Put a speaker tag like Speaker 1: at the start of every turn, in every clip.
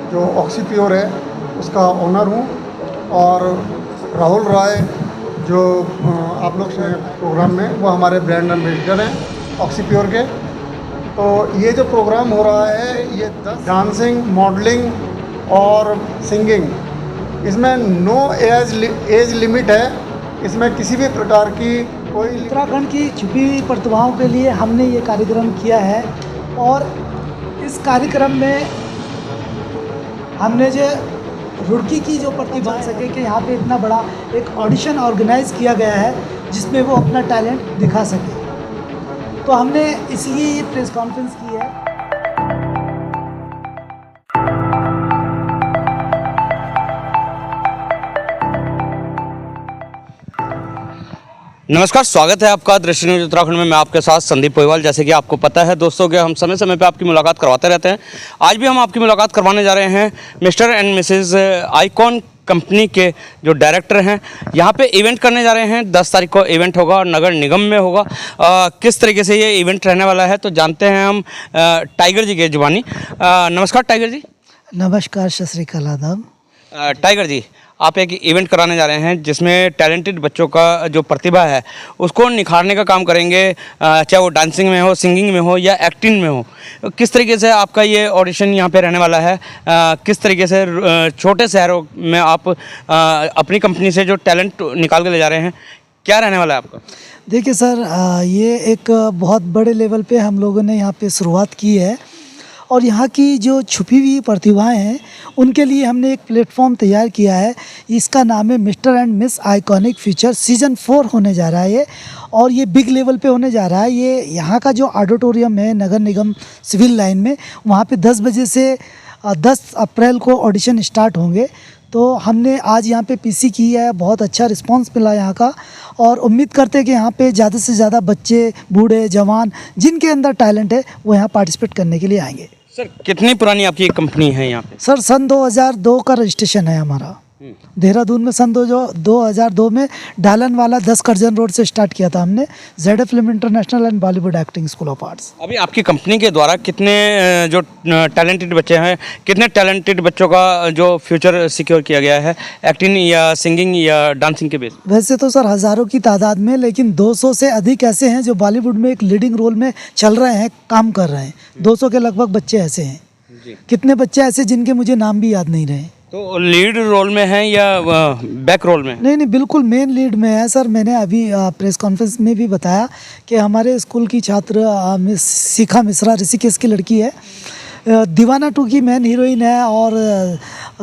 Speaker 1: जो ऑक्सीप्योर है उसका ओनर हूँ, और राहुल रॉय जो आप लोग से प्रोग्राम में, वो हमारे ब्रांड एम्बेसडर हैं ऑक्सीप्योर के। तो ये जो प्रोग्राम हो रहा है ये डांसिंग, मॉडलिंग और सिंगिंग, इसमें नो एज लिमिट है, इसमें किसी भी प्रकार की कोई।
Speaker 2: उत्तराखंड की छुपी हुई प्रतिभाओं के लिए हमने ये कार्यक्रम किया है, और इस कार्यक्रम में हमने जो रुड़की की जो प्रतिभा सके कि यहाँ पे इतना बड़ा एक ऑडिशन ऑर्गेनाइज किया गया है जिसमें वो अपना टैलेंट दिखा सके, तो हमने इसलिए ये प्रेस कॉन्फ्रेंस की है।
Speaker 3: नमस्कार, स्वागत है आपका दृष्टि न्यूज उत्तराखंड में। मैं आपके साथ संदीप पोईवाल। जैसे कि आपको पता है दोस्तों कि हम समय समय पे आपकी मुलाकात करवाते रहते हैं। आज भी हम आपकी मुलाकात करवाने जा रहे हैं mister and Mrs icon company के जो डायरेक्टर हैं। यहाँ पे इवेंट करने जा रहे हैं। 10 तारीख को इवेंट होगा और नगर निगम में होगा। किस तरीके से ये इवेंट रहने वाला है तो जानते हैं हम टाइगर जी के जुबानी। नमस्कार टाइगर जी।
Speaker 2: नमस्कार, सत श्री अकाल, आदाब।
Speaker 3: टाइगर जी, आप एक इवेंट कराने जा रहे हैं जिसमें टैलेंटेड बच्चों का जो प्रतिभा है उसको निखारने का काम करेंगे, चाहे वो डांसिंग में हो, सिंगिंग में हो या एक्टिंग में हो। किस तरीके से आपका ये ऑडिशन यहाँ पे रहने वाला है? किस तरीके से छोटे शहरों में आप अपनी कंपनी से जो टैलेंट निकाल के ले जा रहे हैं, क्या रहने वाला है आपका?
Speaker 2: देखिए सर, ये एक बहुत बड़े लेवल पे हम लोगों ने यहाँ पे शुरुआत की है, और यहाँ की जो छुपी हुई प्रतिभाएं हैं उनके लिए हमने एक प्लेटफॉर्म तैयार किया है। इसका नाम है mister and miss iconic future. Season 4 होने जा रहा है ये, और ये बिग लेवल पे होने जा रहा है। ये यहाँ का जो ऑडिटोरियम है नगर निगम सिविल लाइन में, वहाँ पे 10 बजे से 10 अप्रैल को ऑडिशन स्टार्ट होंगे। तो हमने आज यहाँ पे पीसी की है, बहुत अच्छा रिस्पांस मिला यहाँ का, और उम्मीद करते हैं कि यहाँ पे ज़्यादा से ज़्यादा बच्चे, बूढ़े, जवान जिनके अंदर टैलेंट है वो यहाँ पार्टिसिपेट करने के लिए आएंगे।
Speaker 3: सर, कितनी पुरानी आपकी कंपनी है यहाँ पे?
Speaker 2: सर, सन 2002 का रजिस्ट्रेशन है हमारा। देहरादून में सन 2002 में डालन वाला 10 करजन रोड से स्टार्ट किया था हमने, ZF film international and Bollywood acting school of arts.
Speaker 3: अभी आपकी कंपनी के द्वारा कितने जो टैलेंटेड बच्चे हैं, कितने टैलेंटेड बच्चों का जो फ्यूचर सिक्योर किया गया है एक्टिंग या सिंगिंग या डांसिंग के बेस?
Speaker 2: वैसे तो सर हज़ारों की तादाद में, लेकिन 200 से अधिक ऐसे हैं जो बॉलीवुड में एक लीडिंग रोल में चल रहे हैं, काम कर रहे हैं। 200 के लगभग बच्चे ऐसे हैं। कितने बच्चे ऐसे जिनके मुझे नाम भी याद नहीं रहे।
Speaker 3: तो लीड रोल में हैं या बैक रोल में?
Speaker 2: नहीं, बिल्कुल मेन लीड में है सर। मैंने अभी प्रेस कॉन्फ्रेंस में भी बताया कि हमारे स्कूल की छात्र शिखा मिश्रा, ऋषिकेश की लड़की है, दीवाना 2 की मेन हीरोइन है, और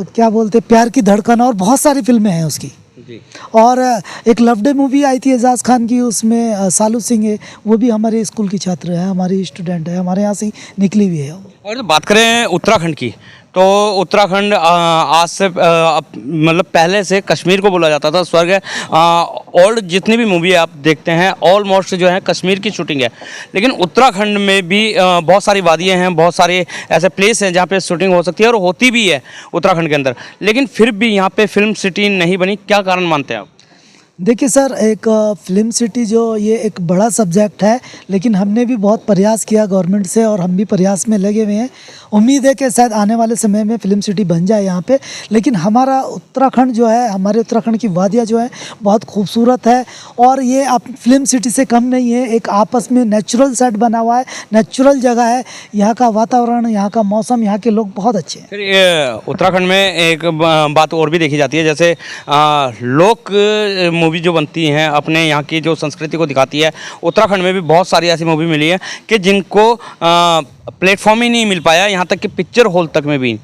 Speaker 2: क्या बोलते प्यार की धड़कन, और बहुत सारी फिल्में हैं उसकी जी। और एक लव डे मूवी आई थी एजाज खान की, उसमें सालू सिंह है, वो भी हमारे स्कूल की छात्र है, हमारी स्टूडेंट है, हमारे यहाँ से निकली हुई है।
Speaker 3: और तो बात करें उत्तराखंड की, तो उत्तराखंड आज से मतलब पहले से कश्मीर को बोला जाता था स्वर्ग है। और जितनी भी मूवी आप देखते हैं ऑलमोस्ट जो है कश्मीर की शूटिंग है, लेकिन उत्तराखंड में भी बहुत सारी वादियाँ हैं, बहुत सारे ऐसे प्लेस हैं जहाँ पे शूटिंग हो सकती है और होती भी है उत्तराखंड के अंदर, लेकिन फिर भी यहाँ पे फिल्म सिटी नहीं बनी। क्या कारण मानते हैं आप?
Speaker 2: देखिए सर, एक फिल्म सिटी जो ये एक बड़ा सब्जेक्ट है, लेकिन हमने भी बहुत प्रयास किया गवर्नमेंट से, और हम भी प्रयास में लगे हुए हैं। उम्मीद है कि शायद आने वाले समय में फिल्म सिटी बन जाए यहाँ पे। लेकिन हमारा उत्तराखंड जो है, हमारे उत्तराखंड की वादियाँ जो है बहुत खूबसूरत है, और ये आप फिल्म सिटी से कम नहीं है। एक आपस में नेचुरल सेट बना हुआ है, नेचुरल जगह है, यहाँ का वातावरण, यहाँ का मौसम, यहाँ के लोग बहुत अच्छे हैं।
Speaker 3: फिर उत्तराखंड में एक बात और भी देखी जाती है, जैसे लोक मूवी जो बनती हैं अपने यहाँ की जो संस्कृति को दिखाती है। उत्तराखंड में भी बहुत सारी ऐसी मूवी मिली है कि जिनको प्लेटफॉर्म ही नहीं मिल पाया, यहाँ तक कि पिक्चर हॉल तक में भी।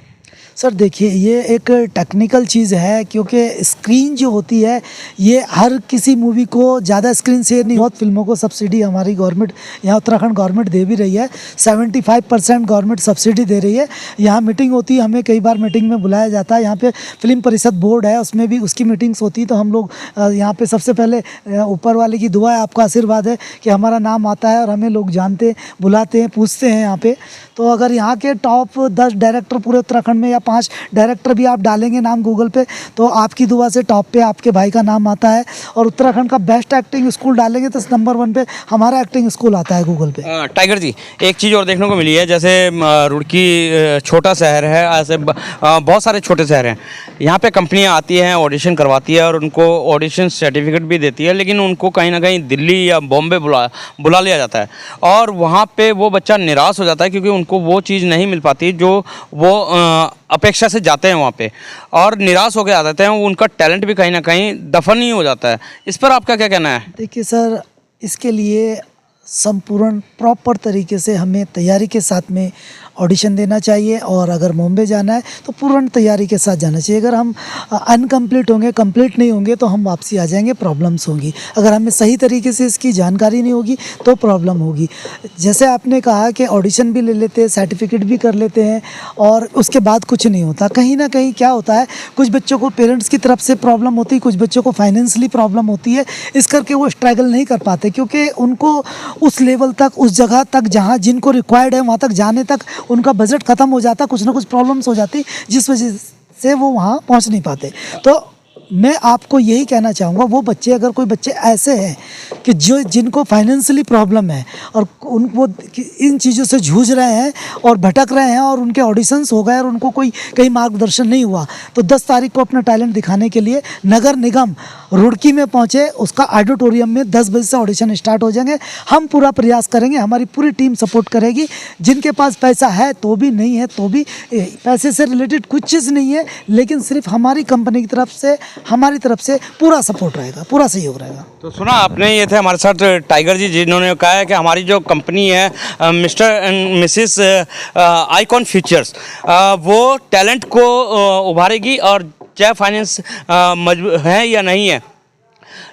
Speaker 2: सर देखिए, ये एक टेक्निकल चीज़ है, क्योंकि स्क्रीन जो होती है ये हर किसी मूवी को ज़्यादा स्क्रीन शेयर नहीं। बहुत फिल्मों को सब्सिडी हमारी गवर्नमेंट, यहाँ उत्तराखंड गवर्नमेंट दे भी रही है। 75% गवर्नमेंट सब्सिडी दे रही है। यहाँ मीटिंग होती है, हमें कई बार मीटिंग में बुलाया जाता है। यहाँ पे फिल्म परिषद बोर्ड है, उसमें भी उसकी मीटिंग्स होती है। तो हम लोग यहाँ पे सबसे पहले ऊपर वाले की दुआ है, आपका आशीर्वाद है कि हमारा नाम आता है और हमें लोग जानते, बुलाते हैं, पूछते हैं यहाँ पे। तो अगर यहाँ के टॉप 10 डायरेक्टर पूरे उत्तराखंड में या 5 डायरेक्टर भी आप डालेंगे नाम गूगल पे तो आपकी दुआ से टॉप पे आपके भाई का नाम आता है। और उत्तराखंड का बेस्ट एक्टिंग स्कूल डालेंगे तो नंबर 1 पे हमारा एक्टिंग स्कूल आता है गूगल पे।
Speaker 3: टाइगर जी, एक चीज़ और देखने को मिली है, जैसे रुड़की छोटा शहर है, ऐसे बहुत सारे छोटे शहर हैं, यहाँ पे कंपनियाँ आती हैं, ऑडिशन करवाती है और उनको ऑडिशन सर्टिफिकेट भी देती है, लेकिन उनको कहीं ना कहीं दिल्ली या बॉम्बे बुला लिया जाता है और वहाँ पे वो बच्चा निराश हो जाता है क्योंकि उनको वो चीज़ नहीं मिल पाती जो वो अपेक्षा से जाते हैं वहाँ पे, और निराश होकर आ जाते हैं। उनका टैलेंट भी कहीं ना कहीं दफन ही हो जाता है। इस पर आपका क्या कहना है?
Speaker 2: देखिए सर, इसके लिए संपूर्ण प्रॉपर तरीके से हमें तैयारी के साथ में ऑडिशन देना चाहिए और अगर बॉम्बे जाना है तो पूर्ण तैयारी के साथ जाना चाहिए। अगर हम अनकम्प्लीट होंगे, कंप्लीट नहीं होंगे तो हम वापसी आ जाएंगे, प्रॉब्लम्स होगी। अगर हमें सही तरीके से इसकी जानकारी नहीं होगी तो प्रॉब्लम होगी। जैसे आपने कहा कि ऑडिशन भी ले लेते हैं, सर्टिफिकेट भी कर लेते हैं और उसके बाद कुछ नहीं होता। कहीं ना कहीं क्या होता है, कुछ बच्चों को पेरेंट्स की तरफ से प्रॉब्लम होती है, कुछ बच्चों को फाइनेंशियली प्रॉब्लम होती है, इस करके वो स्ट्रगल नहीं कर पाते क्योंकि उनको उस लेवल तक, उस जगह तक जहाँ जिनको रिक्वायर्ड है वहाँ तक जाने तक उनका बजट ख़त्म हो जाता, कुछ ना कुछ प्रॉब्लम्स हो जाती जिस वजह से वो वहाँ पहुँच नहीं पाते। तो मैं आपको यही कहना चाहूँगा, वो बच्चे, अगर कोई बच्चे ऐसे हैं कि जिनको फाइनेंशियली प्रॉब्लम है और वो इन चीज़ों से जूझ रहे हैं और भटक रहे हैं और उनके ऑडिशंस हो गए और उनको कोई कहीं मार्गदर्शन नहीं हुआ, तो 10 तारीख को अपना टैलेंट दिखाने के लिए नगर निगम रुड़की में पहुँचे। उसका ऑडिटोरियम में 10 बजे से ऑडिशन स्टार्ट हो जाएंगे। हम पूरा प्रयास करेंगे, हमारी पूरी टीम सपोर्ट करेगी। जिनके पास पैसा है तो भी, नहीं है तो भी, पैसे से रिलेटेड कुछ चीज़ नहीं है, लेकिन सिर्फ हमारी कंपनी की तरफ से, हमारी तरफ से पूरा सपोर्ट रहेगा, पूरा सहयोग रहेगा।
Speaker 3: तो सुना आपने, ये थे हमारे साथ टाइगर जी, जिन्होंने कहा है कि हमारी जो कंपनी है mister and Mrs icon futures, वो टैलेंट को उभारेगी और चाहे फाइनेंस है या नहीं है,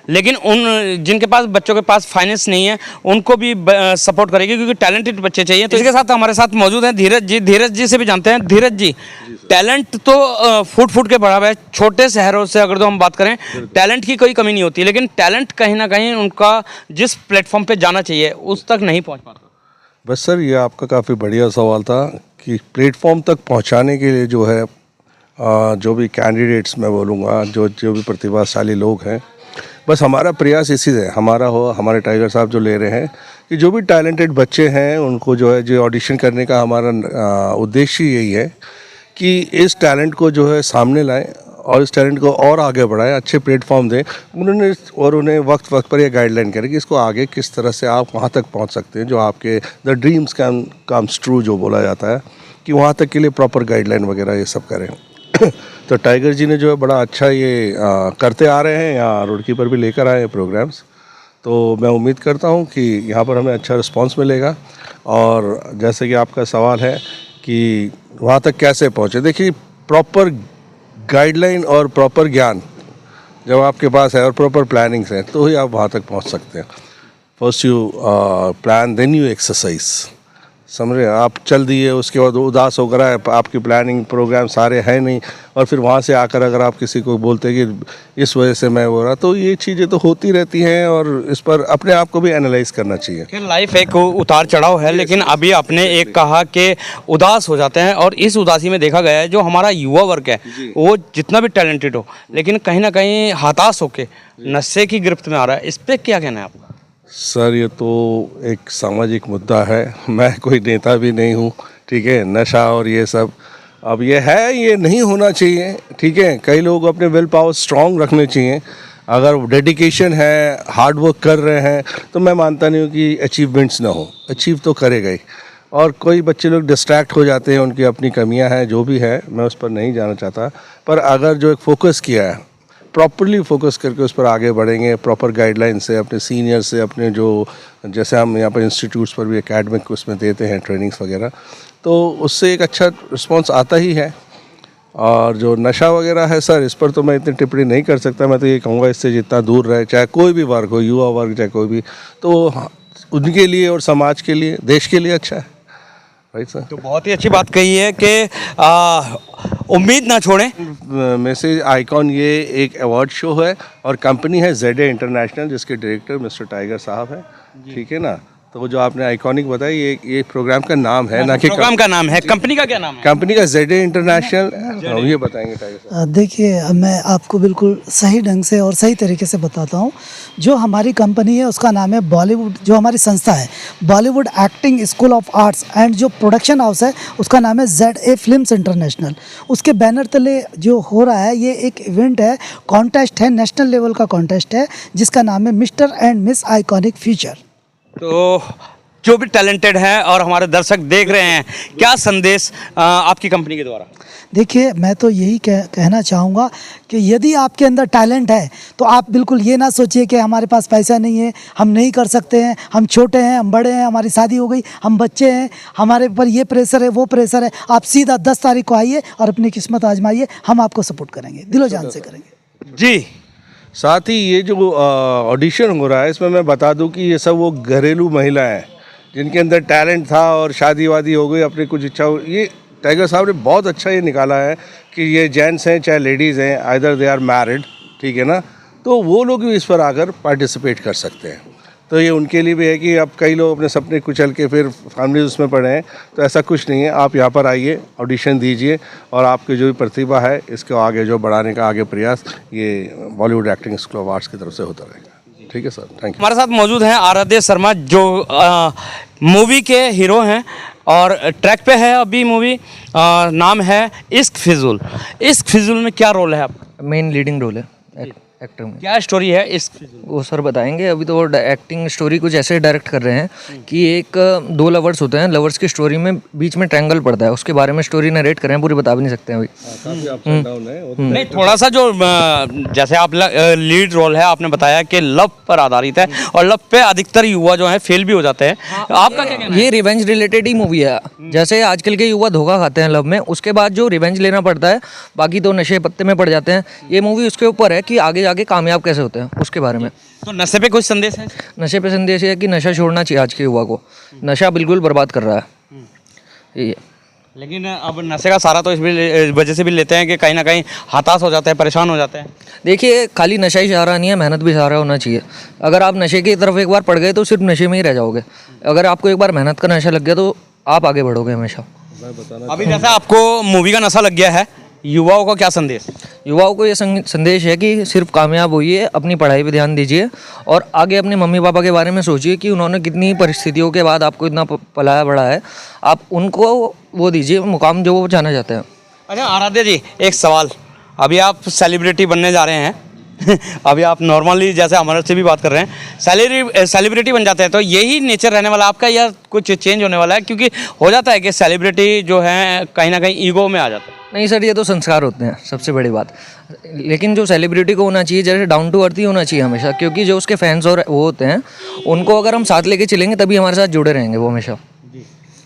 Speaker 3: लेकिन उन जिनके पास, बच्चों के पास फाइनेंस नहीं है उनको भी सपोर्ट करेगी क्योंकि टैलेंटेड बच्चे चाहिए। तो इसके साथ हमारे साथ मौजूद हैं धीरज जी। धीरज जी से भी जानते हैं। धीरज जी, टैलेंट तो फूट फूट के बढ़ा हुआ है। छोटे शहरों से अगर तो हम बात करें, टैलेंट की कोई कमी नहीं होती, लेकिन टैलेंट कहीं ना कहीं उनका जिस प्लेटफॉर्म पे जाना चाहिए उस तक नहीं पहुँच पाता।
Speaker 4: बस सर, ये आपका काफ़ी बढ़िया सवाल था कि प्लेटफॉर्म तक पहुँचाने के लिए जो है जो भी कैंडिडेट्स मैं बोलूँगा, जो भी प्रतिभाशाली लोग हैं, बस हमारा प्रयास इसी से, हमारा हो, हमारे टाइगर साहब जो ले रहे हैं कि जो भी टैलेंटेड बच्चे हैं उनको जो है, जो ऑडिशन करने का हमारा उद्देश्य यही है कि इस टैलेंट को जो है सामने लाएं और इस टैलेंट को और आगे बढ़ाएं, अच्छे प्लेटफॉर्म दें उन्हें वक्त पर ये गाइडलाइन करें कि इसको आगे किस तरह से आप वहाँ तक पहुँच सकते हैं, जो आपके the dreams can comes true जो बोला जाता है, कि वहाँ तक के लिए प्रॉपर गाइडलाइन वगैरह ये सब करें। तो टाइगर जी ने जो है बड़ा अच्छा ये करते आ रहे हैं, यहाँ रुड़की पर भी लेकर आए हैं प्रोग्राम्स। तो मैं उम्मीद करता हूँ कि यहाँ पर हमें अच्छा रिस्पांस मिलेगा। और जैसे कि आपका सवाल है कि वहाँ तक कैसे पहुँचे, देखिए प्रॉपर गाइडलाइन और प्रॉपर ज्ञान जब आपके पास है और प्रॉपर प्लानिंग्स हैं तो ही आप वहाँ तक पहुँच सकते हैं। First you plan, then you exercise. समझ रहे हैं, आप चल दिए, उसके बाद उदास होकर आए, आपकी प्लानिंग प्रोग्राम सारे हैं नहीं, और फिर वहाँ से आकर अगर आप किसी को बोलते हैं कि इस वजह से मैं हो रहा, तो ये चीज़ें तो होती रहती हैं और इस पर अपने आप को भी एनालाइज करना चाहिए
Speaker 3: कि लाइफ एक उतार चढ़ाव है। लेकिन अभी आपने एक कहा कि उदास हो जाते हैं, और इस उदासी में देखा गया है जो हमारा युवा वर्ग है वो जितना भी टैलेंटेड हो, लेकिन कहीं ना कहीं हताश होकर नशे की गिरफ्त में आ रहा है। इस पर क्या कहना है आपका?
Speaker 4: सर, ये तो एक सामाजिक मुद्दा है, मैं कोई नेता भी नहीं हूँ, ठीक है। नशा और ये सब अब ये है, ये नहीं होना चाहिए, ठीक है। कई लोग अपने विल पावर स्ट्रॉन्ग रखने चाहिए। अगर डेडिकेशन है, हार्ड वर्क कर रहे हैं, तो मैं मानता नहीं हूँ कि अचीवमेंट्स ना हो, अचीव तो करेगा ही। और कोई बच्चे लोग डिस्ट्रैक्ट हो जाते हैं, उनकी अपनी कमियाँ हैं, जो भी है, मैं उस पर नहीं जाना चाहता। पर अगर जो एक फोकस किया है, प्रॉपरली फोकस करके उस पर आगे बढ़ेंगे, प्रॉपर गाइडलाइन से, अपने सीनियर से, अपने जो जैसे हम यहाँ पर इंस्टीट्यूट्स पर भी एकेडमिक उसमें देते हैं ट्रेनिंग्स वगैरह, तो उससे एक अच्छा रिस्पांस आता ही है। और जो नशा वगैरह है सर, इस पर तो मैं इतनी टिप्पणी नहीं कर सकता। मैं तो ये कहूँगा इससे जितना दूर रहे, चाहे कोई भी वर्ग हो, युवा वर्ग चाहे कोई भी, तो उनके लिए और समाज के लिए, देश के लिए अच्छा है। Right sir.
Speaker 3: तो बहुत ही अच्छी बात कही है कि उम्मीद ना छोड़ें।
Speaker 4: मैसेज आइकॉन ये एक अवार्ड शो है और कंपनी है ZA इंटरनेशनल, जिसके डायरेक्टर मिस्टर टाइगर साहब हैं, ठीक है ना। तो वो जो आपने आइकॉनिक बताई, ये प्रोग्राम का नाम है, ना कि
Speaker 3: प्रोग्राम का नाम है, कंपनी का क्या नाम है?
Speaker 4: कंपनी का ZA इंटरनेशनल। ये बताएंगे टाइगर साहब।
Speaker 2: देखिए, मैं आपको बिल्कुल सही ढंग से और सही तरीके से बताता हूँ। जो हमारी कंपनी है उसका नाम है बॉलीवुड, जो हमारी संस्था है Bollywood acting school of arts, and जो प्रोडक्शन हाउस है उसका नाम है ZA फिल्म्स इंटरनेशनल। उसके बैनर तले जो हो रहा है ये एक इवेंट है, कॉन्टेस्ट है, नेशनल लेवल का कॉन्टेस्ट है, जिसका नाम है mister and miss iconic future.
Speaker 3: तो जो भी टैलेंटेड हैं और हमारे दर्शक देख रहे हैं, क्या संदेश आपकी कंपनी के द्वारा?
Speaker 2: देखिए, मैं तो यही कहना चाहूँगा कि यदि आपके अंदर टैलेंट है तो आप बिल्कुल ये ना सोचिए कि हमारे पास पैसा नहीं है, हम नहीं कर सकते हैं, हम छोटे हैं, हम बड़े हैं, हमारी शादी हो गई, हम बच्चे हैं, हमारे ऊपर ये प्रेशर है, वो प्रेशर है। आप सीधा 10 तारीख को आइए और अपनी किस्मत आजमाइए, हम आपको सपोर्ट करेंगे, दिलो जान से करेंगे
Speaker 3: जी।
Speaker 4: साथ ही ये जो ऑडिशन हो रहा है, इसमें मैं बता दूं कि ये सब वो घरेलू महिलाएं हैं जिनके अंदर टैलेंट था और शादी वादी हो गई, अपनी कुछ इच्छा हो। ये टाइगर साहब ने बहुत अच्छा ये निकाला है कि ये जेंट्स हैं चाहे लेडीज़ हैं, आइदर दे आर मैरिड, ठीक है ना, तो वो लोग भी इस पर आकर पार्टिसिपेट कर सकते हैं। तो ये उनके लिए भी है कि अब कई लोग अपने सपने कुचल के फिर फैमिली उसमें पड़े हैं, तो ऐसा कुछ नहीं है। आप यहाँ पर आइए, ऑडिशन दीजिए और आपकी जो भी प्रतिभा है इसको आगे जो बढ़ाने का आगे प्रयास ये Bollywood acting school of arts की तरफ से होता रहेगा। ठीक है सर, थैंक यू।
Speaker 3: हमारे साथ मौजूद हैं आराध्य शर्मा, जो मूवी के हीरो हैं और ट्रैक पे है अभी मूवी। नाम है इश्क फिजूल। इश्क फिजूल में क्या रोल है आपका?
Speaker 5: मेन लीडिंग रोल है एक्टर में।
Speaker 3: क्या स्टोरी है इश्क फिजूल?
Speaker 5: वो सर बताएंगे। अभी तो वो एक्टिंग स्टोरी कुछ ऐसे डायरेक्ट कर रहे हैं कि एक दो लवर्स होते हैं, लवर्स की स्टोरी में बीच में ट्रायंगल पड़ता है, उसके बारे में स्टोरी नरेट कर रहे हैं, पूरी बता भी नहीं सकते हैं अभी।
Speaker 3: नहीं, थोड़ा सा जो जैसे आप लीड रोल है, आपने बताया कि लव पर आधारित है और लव पे अधिकतर युवा जो है फेल भी हो जाते हैं। आपका क्या कहना है?
Speaker 5: ये रिवेंज रिलेटेड ही मूवी है। जैसे आजकल के युवा धोखा खाते हैं लव में, उसके बाद जो रिवेंज लेना पड़ता है, बाकी तो नशे पत्ते में पड़ जाते हैं। ये मूवी उसके ऊपर है कि आगे जाके कामयाब कैसे होते हैं, उसके बारे में।
Speaker 3: तो नशे पे कुछ संदेश है?
Speaker 5: नशे पे संदेश है कि नशा छोड़ना चाहिए आज के युवा को, नशा बिल्कुल बर्बाद कर रहा है ये।
Speaker 3: लेकिन अब नशे का सहारा तो इस वजह से भी लेते हैं कि कहीं ना कहीं हताश हो जाते हैं, परेशान हो जाते हैं।
Speaker 5: देखिए, खाली नशा ही सहारा नहीं है, मेहनत भी सहारा होना चाहिए। अगर आप नशे की तरफ एक बार पड़ गए तो सिर्फ नशे में ही रह जाओगे। अगर आपको एक बार मेहनत का नशा लग गया तो आप आगे बढ़ोगे हमेशा।
Speaker 3: अभी जैसा आपको मूवी का नशा लग गया है, युवाओं को क्या संदेश?
Speaker 5: युवाओं को ये संदेश है कि सिर्फ कामयाब होइए, अपनी पढ़ाई पे ध्यान दीजिए और आगे अपने मम्मी पापा के बारे में सोचिए कि उन्होंने कितनी परिस्थितियों के बाद आपको इतना पलाया बड़ा है। आप उनको वो दीजिए मुकाम जो वो जाना चाहते हैं।
Speaker 3: अच्छा आराध्य जी, एक सवाल। अभी आप सेलिब्रिटी बनने जा रहे हैं अभी आप नॉर्मली जैसे हमारे से भी बात कर रहे हैं, सेलिब्रिटी बन जाते हैं, तो यही नेचर रहने वाला आपका या कुछ चेंज होने वाला है? क्योंकि हो जाता है कि सेलिब्रिटी जो है कहीं ना कहीं ईगो में आ जाता है।
Speaker 5: नहीं सर, ये तो संस्कार होते हैं सबसे बड़ी बात। लेकिन जो सेलिब्रिटी को होना चाहिए, जैसे डाउन टू अर्थ ही होना चाहिए हमेशा, क्योंकि जो उसके फैंस और वो होते हैं उनको अगर हम साथ लेके चलेंगे तभी हमारे साथ जुड़े रहेंगे वो हमेशा।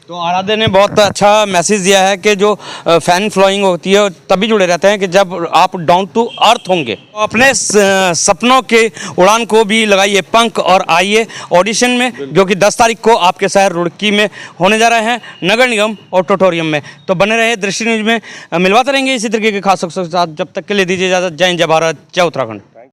Speaker 3: तो आराध्य ने बहुत अच्छा मैसेज दिया है कि जो फैन फॉलोइंग होती है तभी जुड़े रहते हैं कि जब आप डाउन टू अर्थ होंगे। तो अपने सपनों के उड़ान को भी लगाइए पंख और आइए ऑडिशन में, जो कि 10 तारीख को आपके शहर रुड़की में होने जा रहे हैं, नगर निगम ऑडिटोरियम में। तो बने रहे दृष्टि न्यूज में, मिलवाते रहेंगे इसी तरीके के खास के साथ। जब तक के लिए दीजिए इजाज़त। जय हिंद, जय भारत, जय उत्तराखंड।